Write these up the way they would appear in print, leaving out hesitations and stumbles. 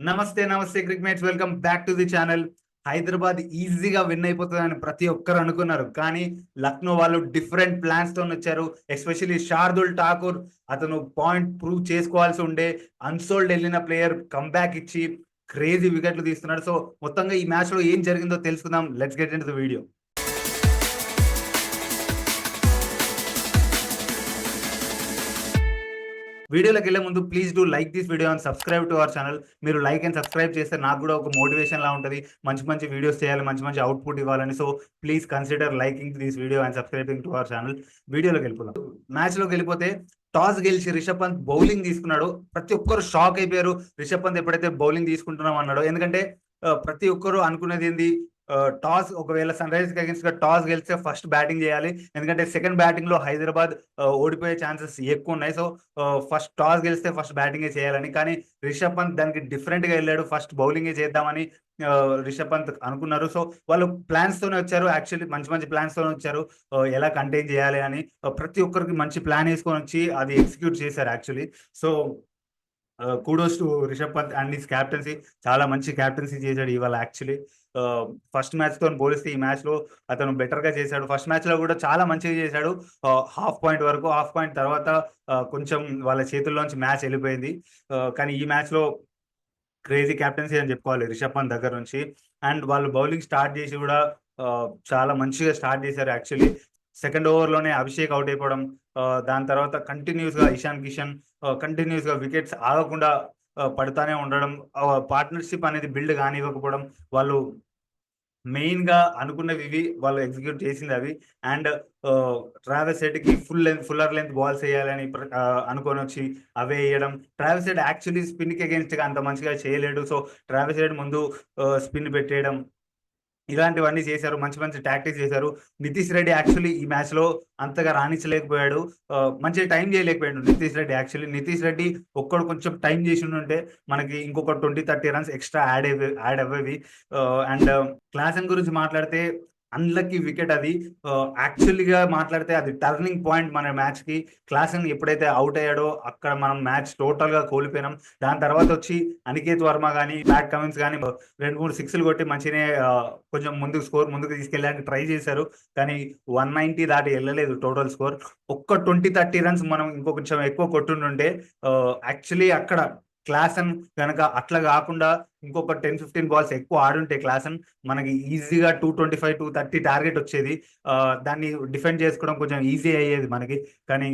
నమస్తే నమస్తే crickets welcome back to the channel. Hyderabad ఈజీగా విన్ అయిపోతుందని ప్రతి ఒక్కరు అనుకున్నారు. కానీ లక్నో వాళ్ళు డిఫరెంట్ ప్లాన్స్ తో వచ్చారు. ఎస్పెషల్లీ శార్దుల్ ఠాకూర్ అతను పాయింట్ ప్రూవ్ చేసుకోవాల్సి ఉండే అన్సోల్డ్ వెళ్ళిన ప్లేయర్ కంబ్యాక్ ఇచ్చి క్రేజీ వికెట్లు తీస్తున్నాడు. సో మొత్తంగా ఈ మ్యాచ్ లో ఏం జరిగిందో తెలుసుకుందాం. Let's get into the video. వీడియోలోకి వెళ్ళే ముందు please do like this video and subscribe to our channel. మీరు లైక్ అండ్ సబ్స్క్రైబ్ చేస్తే నాకు కూడా ఒక మోటివేషన్ లా ఉంటుంది, మంచి మంచి వీడియోస్ చేయాలి, మంచి మంచి అవుట్పుట్ ఇవ్వాలని. So please consider liking this video and subscribing to our channel. వీడియోలోకి వెళ్ళిపోదాం. మ్యాచ్ లోకి వెళ్ళిపోతే టాస్ గెలిచి రిషబ్ పంత్ బౌలింగ్ తీసుకున్నాడు. ప్రతి ఒక్కరు షాక్ అయిపోయారు రిషబ్ పంత్ ఎప్పుడైతే బౌలింగ్ తీసుకుంటున్నాం అన్నాడు. ఎందుకంటే ప్రతి ఒక్కరు అనుకునేది ఏంది, టాస్ ఒకవేళ సన్ రైజర్స్ అగేన్స్ట్ గా టాస్ గెలిస్తే ఫస్ట్ బ్యాటింగ్ చేయాలి. ఎందుకంటే సెకండ్ బ్యాటింగ్ లో హైదరాబాద్ ఓడిపోయే ఛాన్సెస్ ఎక్కువ ఉన్నాయి. సో ఫస్ట్ టాస్ గెలిస్తే ఫస్ట్ బ్యాటింగ్ చేయాలని. కానీ రిషబ్ పంత్ దానికి డిఫరెంట్ గా వెళ్ళాడు, ఫస్ట్ బౌలింగ్ చేద్దామని రిషబ్ పంత్ అనుకున్నారు. సో వాళ్ళు ప్లాన్స్ తోనే వచ్చారు, యాక్చువల్లీ మంచి మంచి ప్లాన్స్ తోనే వచ్చారు. ఎలా కంటైన్ చేయాలి అని ప్రతి ఒక్కరికి మంచి ప్లాన్ వేసుకొని వచ్చి అది ఎగ్జిక్యూట్ చేశారు actually. So kudos to Rishabh Pant and his captaincy. చాలా మంచి క్యాప్టెన్సీ చేశాడు ఇవాళ యాక్చువల్లీ. ఫస్ట్ మ్యాచ్ తో పోలిస్తే ఈ మ్యాచ్ లో అతను బెటర్ గా చేశాడు. ఫస్ట్ మ్యాచ్ లో కూడా చాలా మంచిగా చేశాడు. హాఫ్ పాయింట్ వరకు, హాఫ్ పాయింట్ తర్వాత కొంచెం వాళ్ళ చేతుల్లోంచి మ్యాచ్ వెళ్ళిపోయింది. కానీ ఈ మ్యాచ్ లో క్రేజీ క్యాప్టెన్సీ అని చెప్పుకోవాలి రిషబ్ పంత్ దగ్గర నుంచి. అండ్ వాళ్ళు బౌలింగ్ స్టార్ట్ చేసి కూడా చాలా మంచిగా స్టార్ట్ చేశారు యాక్చువల్లీ. సెకండ్ ఓవర్ లోనే అభిషేక్ అవుట్ అయిపోవడం, దాని తర్వాత కంటిన్యూస్ గా ఇషాన్ కిషన్ కంటిన్యూస్ గా వికెట్స్ ఆగకుండా పడతానే ఉండడం, పార్ట్నర్షిప్ అనేది బిల్డ్ కానివ్వకపోవడం, వాళ్ళు మెయిన్ గా అనుకున్నవి ఇవి, వాళ్ళు ఎగ్జిక్యూట్ చేసింది అవి. అండ్ ట్రావెస్ హెడ్ కి ఫుల్లర్ లెంత్ బాల్స్ వేయాలని అనుకొని వచ్చి అవే వేయడం. ట్రావెస్ హెడ్ యాక్చువల్లీ స్పిన్ కి అగేన్స్ట్ గా అంత మంచిగా చేయలేడు. సో ట్రావెస్ హెడ్ ముందు స్పిన్ పెట్టేయడం, ఇలాంటివన్నీ చేశారు. మంచి మంచి టాక్టిక్స్ చేశారు. నితీష్ రెడ్డి యాక్చువల్లీ ఈ మ్యాచ్ లో అంతగా రాణించలేకపోయాడు, మంచి టైం చేయలేకపోయాడు నితీష్ రెడ్డి. యాక్చువల్లీ నితీష్ రెడ్డి ఒక్కడు కొంచెం టైం చేసి ఉంటే మనకి ఇంకొక 20-30 రన్స్ ఎక్స్ట్రా యాడ్ అవ్వేవి. అండ్ క్లాసన్ గురించి మాట్లాడితే అన్లక్కీ వికెట్ అది. యాక్చువల్లీగా మాట్లాడితే అది టర్నింగ్ పాయింట్ మన మ్యాచ్ కి. క్లాసన్ ఎప్పుడైతే అవుట్ అయ్యాడో అక్కడ మనం మ్యాచ్ టోటల్ గా కోల్పోయినాం. దాని తర్వాత వచ్చి అనికేత్ వర్మ కానీ ప్యాట్ కమిన్స్ కానీ 2-3 సిక్స్లు కొట్టి మంచినే కొంచెం ముందుకు స్కోర్ ముందుకు తీసుకెళ్ళడానికి ట్రై చేశారు. కానీ 190 దాటి వెళ్ళలేదు టోటల్ స్కోర్. ఒక్క 20-30 రన్స్ మనం ఇంకొంచెం ఎక్కువ కొట్టుండే యాక్చువల్లీ అక్కడ క్లాసన్ కనుక అట్లా కాకుండా ఇంకొక 10-15 బాల్స్ ఎక్కువ ఆడుంటే క్లాసన్ మనకి ఈజీగా 225-230 టార్గెట్ వచ్చేది. దాన్ని డిఫెండ్ చేసుకోవడం కొంచెం ఈజీ అయ్యేది మనకి. కానీ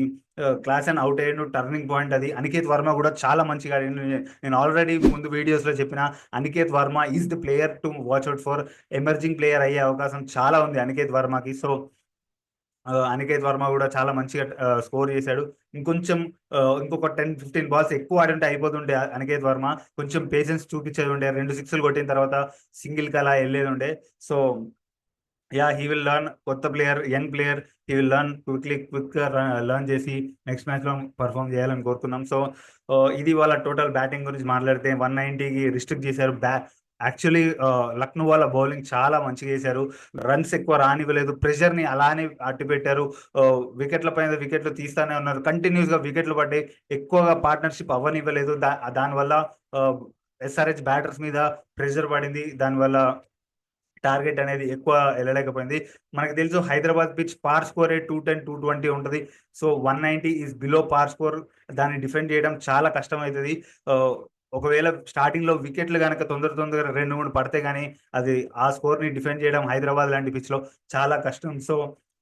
క్లాసన్ అవుట్ అయ్యాడు, టర్నింగ్ పాయింట్ అది. అనికేత్ వర్మ కూడా చాలా మంచిగా, నేను ఆల్రెడీ ముందు వీడియోస్ లో చెప్పిన, Aniket Varma is the player to watch out for. Emerging player అయ్యే అవకాశం చాలా ఉంది అనికేత్ వర్మకి. సో అనికేత్ వర్మ కూడా చాలా మంచిగా స్కోర్ చేశాడు. ఇంకొంచెం ఇంకొక 10-15 బాల్స్ ఎక్కువ ఆడుంటే అయిపోతుండే అనికేత్ వర్మ. కొంచెం పేషెన్స్ చూపించేది ఉండే, 2 సిక్స్లు కొట్టిన తర్వాత సింగిల్ కి అలా వెళ్ళేది ఉండే. So yeah, he will learn. కొత్త player, young player, he will learn quick learn చేసి నెక్స్ట్ మ్యాచ్ లో పర్ఫామ్ చేయాలని కోరుకున్నాం. సో ఇది వాళ్ళ టోటల్ బ్యాటింగ్ గురించి మాట్లాడితే 190కి రిస్ట్రిక్ట్ చేశారు. యాక్చువల్లీ లక్నో వాళ్ళ బౌలింగ్ చాలా మంచిగా చేశారు. రన్స్ ఎక్కువ రానివ్వలేదు, ప్రెషర్ ని అలానే అట్టి పెట్టారు. వికెట్ల పైన వికెట్లు తీస్తానే ఉన్నారు, కంటిన్యూస్ గా వికెట్లు పడ్డాయి. ఎక్కువగా పార్ట్నర్షిప్ అవ్వనివ్వలేదు. దానివల్ల ఎస్ఆర్హెచ్ బ్యాటర్స్ మీద ప్రెషర్ పడింది. దానివల్ల టార్గెట్ అనేది ఎక్కువ వెళ్ళలేకపోయింది. మనకు తెలుసు హైదరాబాద్ పిచ్ పార్ స్కోరే 210-220 ఉంటుంది. So 190 is below par score. దాన్ని డిఫెండ్ చేయడం చాలా కష్టం అవుతుంది. ఒకవేళ స్టార్టింగ్ లో వికెట్లు కనుక తొందరగా 2-3 పడితే గానీ అది ఆ స్కోర్ ని డిఫెండ్ చేయడం హైదరాబాద్ లాంటి పిచ్ లో చాలా కష్టం. సో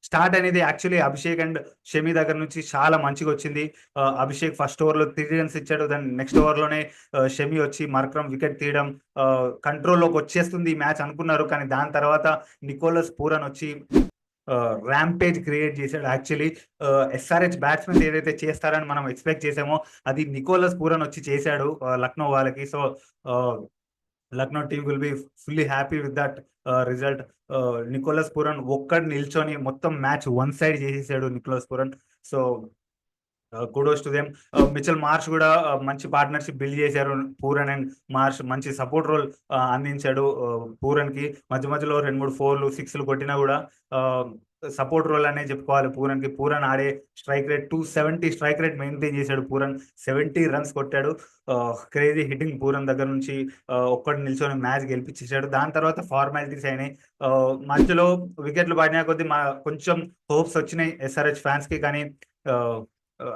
స్టార్ట్ అనేది యాక్చువల్లీ అభిషేక్ అండ్ షమి దగ్గర నుంచి చాలా మంచిగా వచ్చింది. అభిషేక్ ఫస్ట్ ఓవర్ లో 3 రన్స్ ఇచ్చాడు. దాని నెక్స్ట్ ఓవర్ లోనే షమి వచ్చి మర్క్రమ్ వికెట్ తీయడం, కంట్రోల్లోకి వచ్చేస్తుంది ఈ మ్యాచ్ అనుకున్నారు. కానీ దాని తర్వాత నికోలస్ పూరన్ వచ్చి ర్యాంపేజ్ క్రియేట్ చేశాడు. యాక్చువల్లీ ఎస్ఆర్హెచ్ బ్యాట్స్మెన్ ఏదైతే చేస్తారని మనం ఎక్స్పెక్ట్ చేసామో అది నికోలస్ పూరన్ వచ్చి చేశాడు లక్నో వాళ్ళకి. So Lucknow team will be fully happy with that result. Nicholas Pooran ఒక్కడు నిల్చొని మొత్తం మ్యాచ్ వన్ సైడ్ చేసేసాడు Nicholas Pooran. So kudos to them. Mitchell Marsh కూడా మంచి పార్ట్నర్షిప్ బిల్డ్ చేశారు. పూరన్ అండ్ మార్ష్ మంచి సపోర్ట్ రోల్ అందించాడు పూరన్ కి. మధ్య మధ్యలో 2-3 4లు 6లు కొట్టినా కూడా సపోర్ట్ రోల్ అనే చెప్పుకోవాలి పూరన్‌కి. పూరన్ ఆడే strike rate 270 strike rate maintain చేశాడు పూరన్. 70 రన్స్ కొట్టాడు. క్రేజీ హిట్టింగ్ పూరన్ దగ్గర నుంచి ఒక్కడు నిల్చొని మ్యాచ్ గెలిపించేసాడు. దాని తర్వాత ఫార్మాలిటీస్ అయినాయి. మధ్యలో వికెట్లు పడిన కొద్దీ కొంచెం హోప్స్ వచ్చినాయి ఎస్ఆర్‌హెచ్ ఫ్యాన్స్‌కి. కానీ ఆహ్,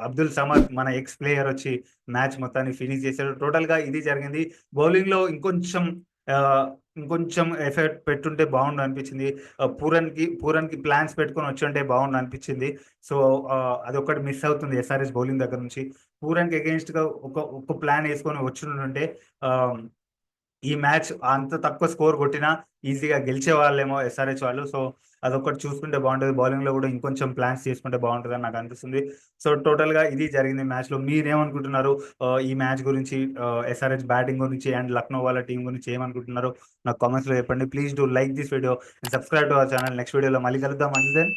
అబ్దుల్ సమద్ మన ఎక్స్ ప్లేయర్ వచ్చి మ్యాచ్ మొత్తాన్ని ఫినిష్ చేశాడు. టోటల్‌గా ఇది జరిగింది. బౌలింగ్‌లో ఆహ్, ఇంకొంచెం ఎఫర్ట్ పెట్టుంటే బావుండు అనిపించింది. పూరన్‌కి ప్లాన్స్ పెట్టుకొని వచ్చుంటే బావుండు అనిపించింది. సో, అదొక్కటి మిస్ అవుతుంది ఎస్ఆర్‌హెచ్ బౌలింగ్ దగ్గర నుంచి. పూరన్‌కి అగెయిన్స్ట్‌గా ఒక ప్లాన్ యేసుకొని వచ్చుండుంటే ఆహ్, ఈ మ్యాచ్ అంత తక్కువ స్కోర్ కొట్టినా ఈజీగా గెలిచేవాళ్ళేమో ఎస్ఆర్‌హెచ్ వాళ్ళు. సో, అదొక్కటి చూసుకుంటే బావుంటది. బౌలింగ్‌లో గూడా ఇంకొంచెం ప్లాన్స్ చేసుకుంటే బావుంటదని నాకనిపిస్తుంది. సో, టోటల్‌గా ఇది జరిగింది మ్యాచ్‌లో. మీరేమనుకుంటున్నారు? ఈ మ్యాచ్ గురించి, ఎస్ఆర్‌హెచ్ బ్యాటింగ్ గురించి అండ్ లక్నో వాళ్ళ టీమ్ గురించి ఏమనుకుంటున్నారో నాకు కామెంట్స్‌లో చెప్పండి. Please do like this video and subscribe to our channel. Next వీడియోలో మళ్ళీ కలుద్దాం. Until then